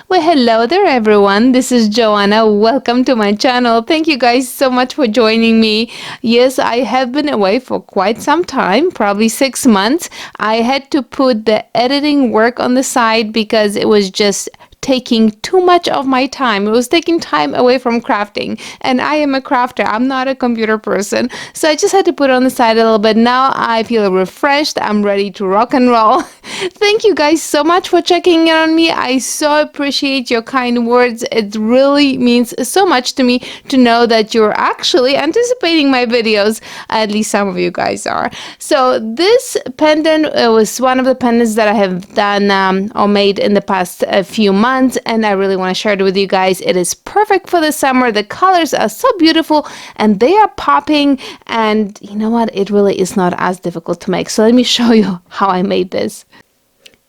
Well, hello there everyone. This is Joanna. Welcome to my channel. Thank you guys so much for joining me. Yes, I have been away for quite some time, probably 6 months. I had to put the editing work on the side because it was just taking too much of my time. It was taking time away from crafting, and I am a crafter. I'm not a computer person, so I just had to put it on the side a little bit. Now I feel refreshed. I'm ready to rock and roll. Thank you guys so much for checking in on me. I so appreciate your kind words. It really means so much to me to know that you're actually anticipating my videos. At least some of you guys are. So this pendant was one of the pendants that I have done or made in the past few months, and I really want to share it with you guys. It is perfect for the summer. The colors are so beautiful and they are popping, and you know what, it really is not as difficult to make. So let me show you how I made this.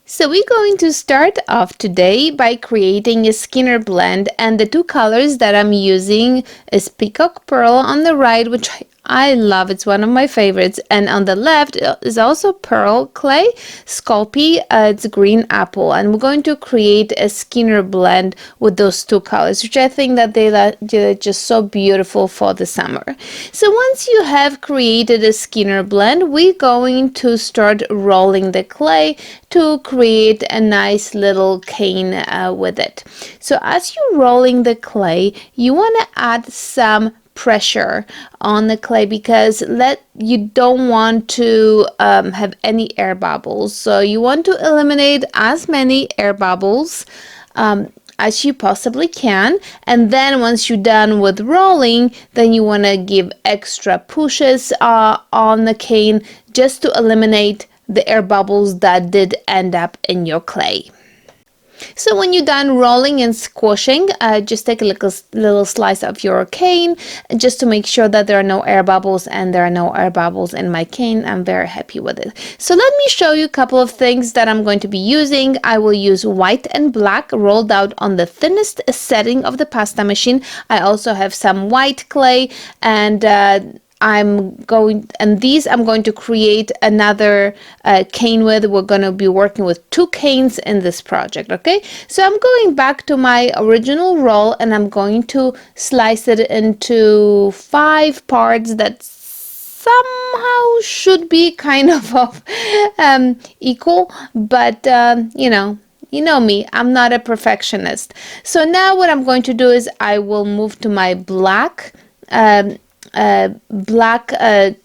So we're going to start off today by creating a Skinner blend, and the two colors that I'm using is Peacock Pearl on the right, which I love. It's one of my favorites, and on the left is also Pearl Clay Sculpey. It's Green Apple, and we're going to create a Skinner blend with those two colors, which I think that they're just so beautiful for the summer. So once you have created a Skinner blend, we're going to start rolling the clay to create a nice little cane with it. So as you're rolling the clay, you want to add some pressure on the clay because you don't want to have any air bubbles. So you want to eliminate as many air bubbles as you possibly can, and then once you're done with rolling, then you want to give extra pushes on the cane just to eliminate the air bubbles that did end up in your clay. So when you're done rolling and squashing, just take a little slice of your cane just to make sure that there are no air bubbles, and there are no air bubbles in my cane. I'm very happy with it. So let me show you a couple of things that I'm going to be using. I will use white and black rolled out on the thinnest setting of the pasta machine. I also have some white clay, and I'm going to create another cane with. We're going to be working with 2 canes in this project, okay? So I'm going back to my original roll, and I'm going to slice it into 5 parts that somehow should be kind of equal, but you know me, I'm not a perfectionist. So now what I'm going to do is I will move to my black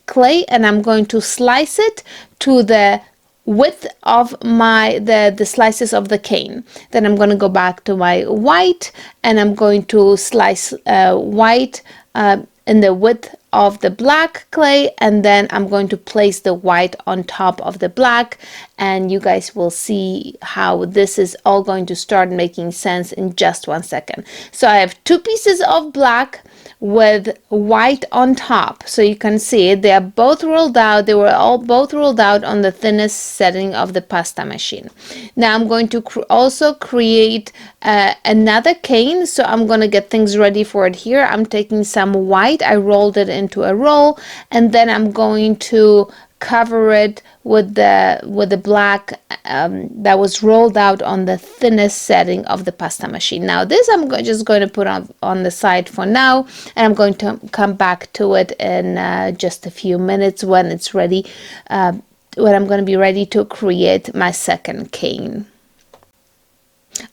clay, and I'm going to slice it to the width of the slices of the cane. Then I'm going to go back to my white, and I'm going to slice white in the width of the black clay, and then I'm going to place the white on top of the black, and you guys will see how this is all going to start making sense in just 1 second. So I have 2 pieces of black with white on top, so you can see it. They are both rolled out. They were both rolled out on the thinnest setting of the pasta machine. Now I'm going to also create another cane, so I'm going to get things ready for it here. I'm taking some white, I rolled it into a roll, and then I'm going to cover it with the black that was rolled out on the thinnest setting of the pasta machine. Now this I'm just going to put on the side for now, and I'm going to come back to it in just a few minutes when it's ready, when I'm going to be ready to create my second cane.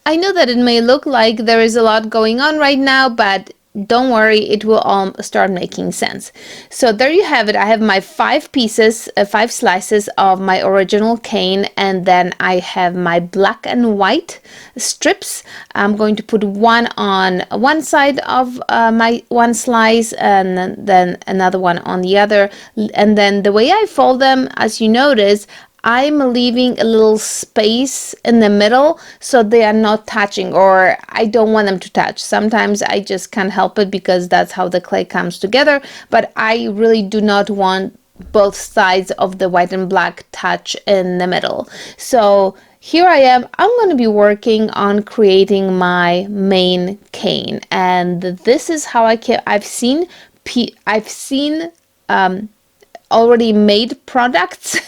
I know that it may look like there is a lot going on right now, but don't worry, it will all start making sense. So there you have it. I have my 5 pieces, 5 slices of my original cane, and then I have my black and white strips. I'm going to put one on one side of my one slice, and then another one on the other. And then the way I fold them, as you notice, I'm leaving a little space in the middle so they are not touching, or I don't want them to touch. Sometimes I just can't help it because that's how the clay comes together, but I really do not want both sides of the white and black touch in the middle. So here I am. I'm going to be working on creating my main cane, and this is how I've seen already made products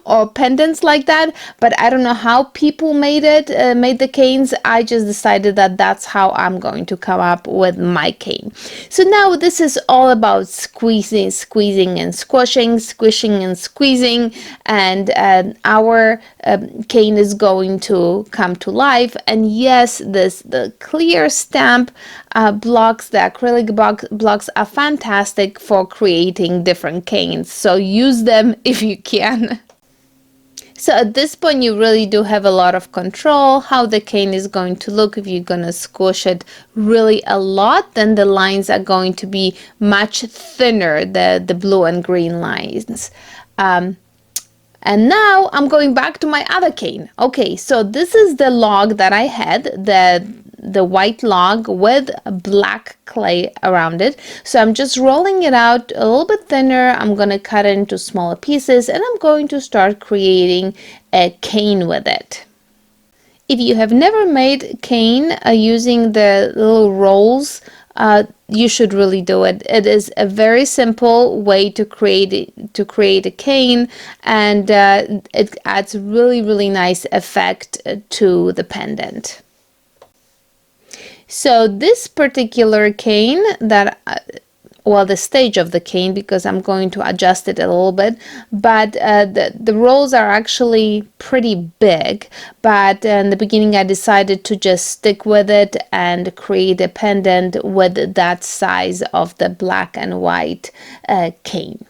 or pendants like that, but I don't know how people made the canes. I just decided that that's how I'm going to come up with my cane. So now this is all about squeezing and squishing, squishing and squeezing, and our cane is going to come to life. And yes, the clear stamp blocks, the acrylic blocks are fantastic for creating different canes, so use them if you can. So at this point, you really do have a lot of control how the cane is going to look. If you're going to squish it really a lot, then the lines are going to be much thinner, the blue and green lines. And now I'm going back to my other cane. Okay, so this is the log that I had, the white log with black clay around it. So I'm just rolling it out a little bit thinner. I'm going to cut it into smaller pieces, and I'm going to start creating a cane with it. If you have never made cane using the little rolls, you should really do it. It is a very simple way to create a cane, and it adds really nice effect to the pendant. So this particular cane that well, the stage of the cane, because I'm going to adjust it a little bit, but the rolls are actually pretty big, but in the beginning I decided to just stick with it and create a pendant with that size of the black and white cane.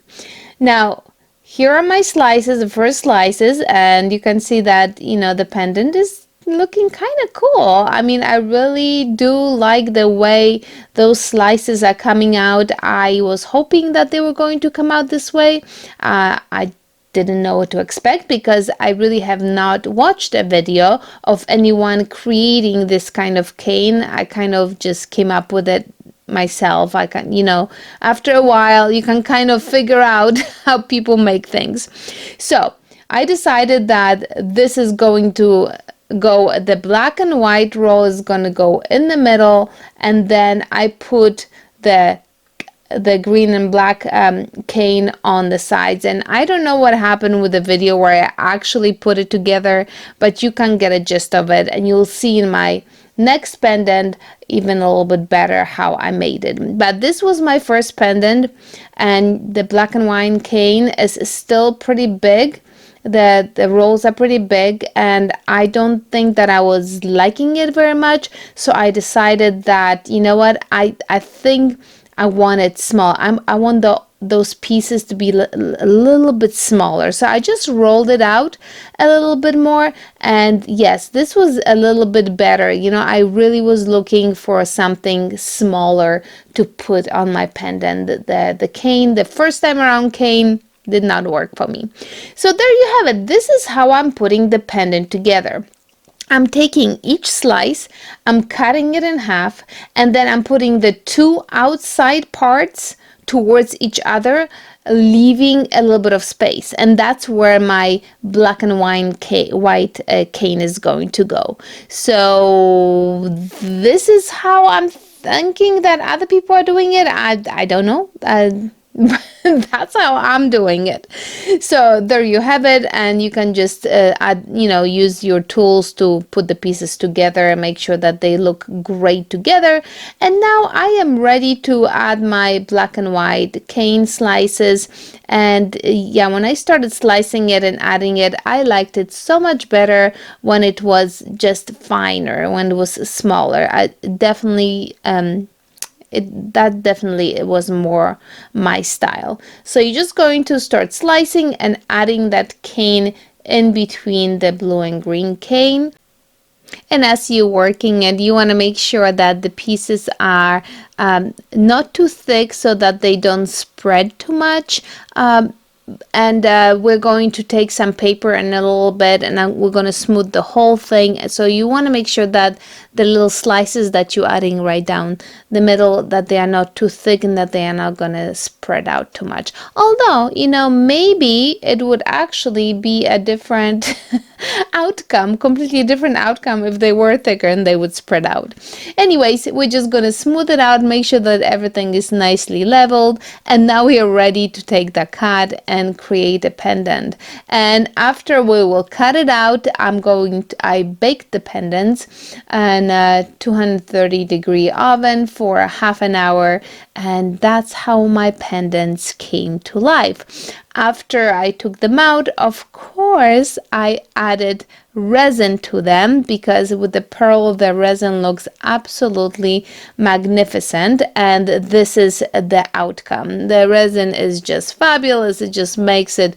Now here are my slices, the first slices, and you can see that, you know, the pendant is looking kind of cool. I mean, I really do like the way those slices are coming out. I was hoping that they were going to come out this way. I didn't know what to expect because I really have not watched a video of anyone creating this kind of cane. I kind of just came up with it myself. I can, you know, after a while you can kind of figure out how people make things. So I decided that this is going to go, the black and white roll is going to go in the middle, and then I put the green and black cane on the sides. And I don't know what happened with the video where I actually put it together, but you can get a gist of it, and you'll see in my next pendant even a little bit better how I made it. But this was my first pendant, and the black and white cane is still pretty big. The rolls are pretty big, and I don't think that I was liking it very much, so I decided that, you know what, I think I want it small. I want those pieces to be a little bit smaller, so I just rolled it out a little bit more. And yes, this was a little bit better. You know, I really was looking for something smaller to put on my pendant. The cane, the first time around cane, did not work for me. So there you have it. This is how I'm putting the pendant together. I'm taking each slice, I'm cutting it in half, and then I'm putting the two outside parts towards each other, leaving a little bit of space, and that's where my black and white cane is going to go. So this is how I'm thinking that other people are doing it. I don't know. That's how I'm doing it. So there you have it, and you can just use your tools to put the pieces together and make sure that they look great together. And now I am ready to add my black and white cane slices. And yeah, when I started slicing it and adding it, I liked it so much better when it was just finer, when it was smaller. It definitely was more my style. So you're just going to start slicing and adding that cane in between the blue and green cane. And as you're working it, you want to make sure that the pieces are not too thick so that they don't spread too much. And we're going to take some paper in a little bit, and we're going to smooth the whole thing. So you want to make sure that the little slices that you're adding right down the middle, that they are not too thick and that they are not going to spread out too much. Although, you know, maybe it would actually be a different outcome, completely different outcome. If they were thicker and they would spread out. Anyways, we're just gonna smooth it out, make sure that everything is nicely leveled, and now we are ready to take the card and create a pendant. And after we will cut it out, I baked the pendants in a 230-degree oven for half an hour, and that's how my pendants came to life. After I took them out, of course, I added resin to them, because with the pearl, the resin looks absolutely magnificent, and this is the outcome. The resin is just fabulous. It just makes it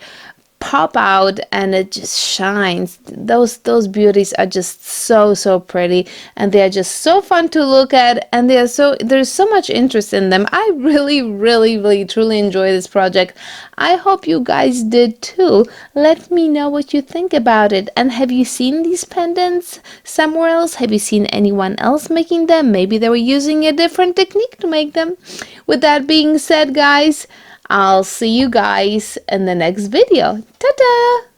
pop out, and it just shines. Those beauties are just so pretty, and they are just so fun to look at, and there's so much interest in them. I really truly enjoy this project. I hope you guys did too. Let me know what you think about it. And have you seen these pendants somewhere else? Have you seen anyone else making them? Maybe they were using a different technique to make them. With that being said, guys, I'll see you guys in the next video. Ta-ta!